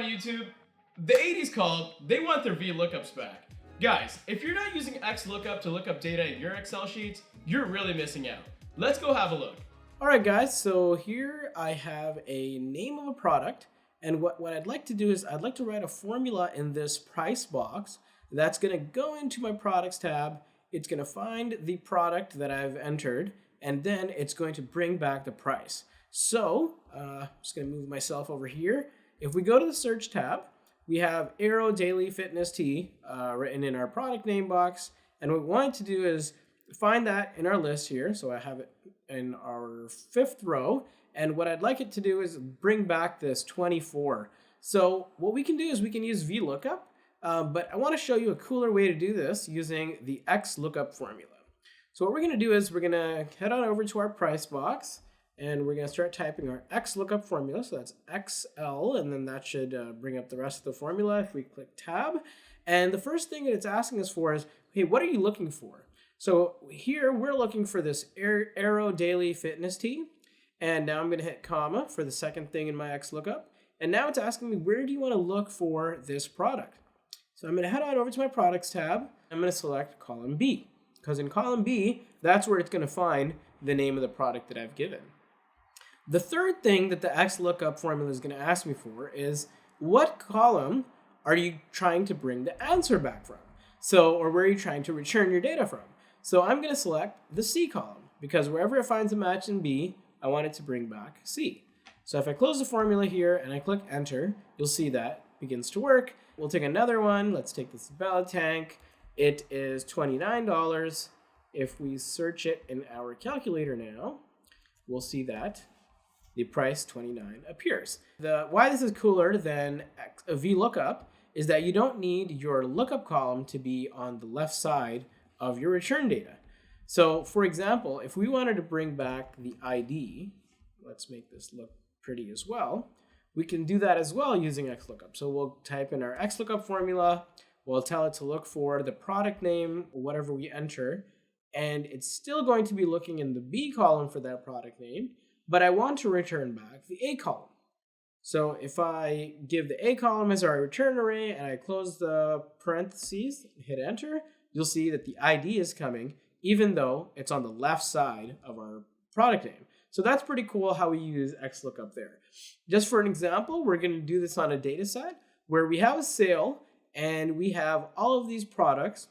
on YouTube, the 80s called, they want their VLOOKUPs back. Guys, if you're not using XLookup to look up data in your Excel sheets, you're really missing out. Let's go have a look. All right, guys, so here I have a name of a product, and what I'd like to do is I'd like to write a formula in this price box that's going to go into my products tab. It's going to find the product that I've entered, and then it's going to bring back the price. So I'm just going to move myself over here. If we go to the search tab, we have Aero Daily Fitness Tee written in our product name box. And what we want to do is find that in our list here. So I have it in our 5th row. And what I'd like it to do is bring back this 24. So what we can do is we can use VLOOKUP, but I want to show you a cooler way to do this using the XLookup formula. So what we're going to do is we're going to head on over to our price box, and we're going to start typing our XLookup formula. So that's XL, and then that should bring up the rest of the formula if we click tab. And the first thing that it's asking us for is, hey, what are you looking for? So here we're looking for this Aero Daily Fitness Tee. And now I'm going to hit comma for the second thing in my XLookup. And now it's asking me, where do you want to look for this product? So I'm going to head on over to my products tab. I'm going to select column B, because in column B, that's where it's going to find the name of the product that I've given. The third thing that the XLookup formula is going to ask me for is, what column are you trying to bring the answer back from? So, or where are you trying to return your data from? So I'm going to select the C column, because wherever it finds a match in B, I want it to bring back C. So if I close the formula here and I click enter, you'll see that begins to work. We'll take another one. Let's take this ballot tank. It is $29. If we search it in our calculator now, we'll see that the price 29 appears. Why this is cooler than a VLOOKUP is that you don't need your lookup column to be on the left side of your return data. So for example, if we wanted to bring back the ID, let's make this look pretty as well, we can do that as well using XLookup. So we'll type in our XLookup formula, we'll tell it to look for the product name, whatever we enter, and it's still going to be looking in the B column for that product name, but I want to return back the A column. So if I give the A column as our return array and I close the parentheses, hit enter, you'll see that the ID is coming, even though it's on the left side of our product name. So that's pretty cool how we use XLookup there. Just for an example, we're going to do this on a data set where we have a sale and we have all of these products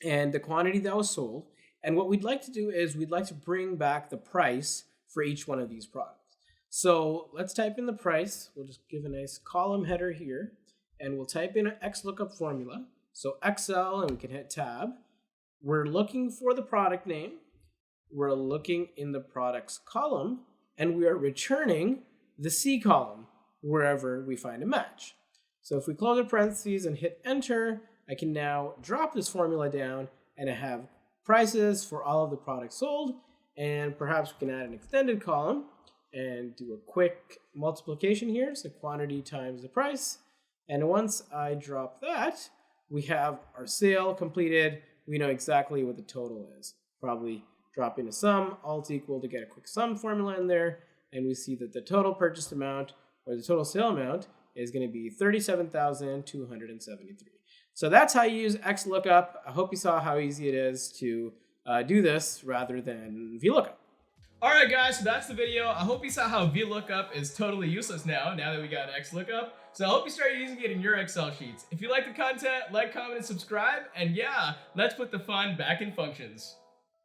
and the quantity that was sold. And what we'd like to do is we'd like to bring back the price for each one of these products. So let's type in the price. We'll just give a nice column header here, and we'll type in an XLookup formula. So XL, and we can hit tab. We're looking for the product name. We're looking in the products column, and we are returning the C column wherever we find a match. So if we close the parentheses and hit enter, I can now drop this formula down, and I have prices for all of the products sold. And perhaps we can add an extended column and do a quick multiplication here. So quantity times the price. And once I drop that, we have our sale completed. We know exactly what the total is. Probably drop in a sum, alt equal to get a quick sum formula in there. And we see that the total purchased amount or the total sale amount is going to be $37,273. So that's how you use XLookup. I hope you saw how easy it is to do this rather than VLOOKUP. Alright guys, so that's the video. I hope you saw how VLOOKUP is totally useless now that we got XLookup. So I hope you start using it in your Excel sheets. If you like the content, like, comment, and subscribe. And yeah, let's put the fun back in functions.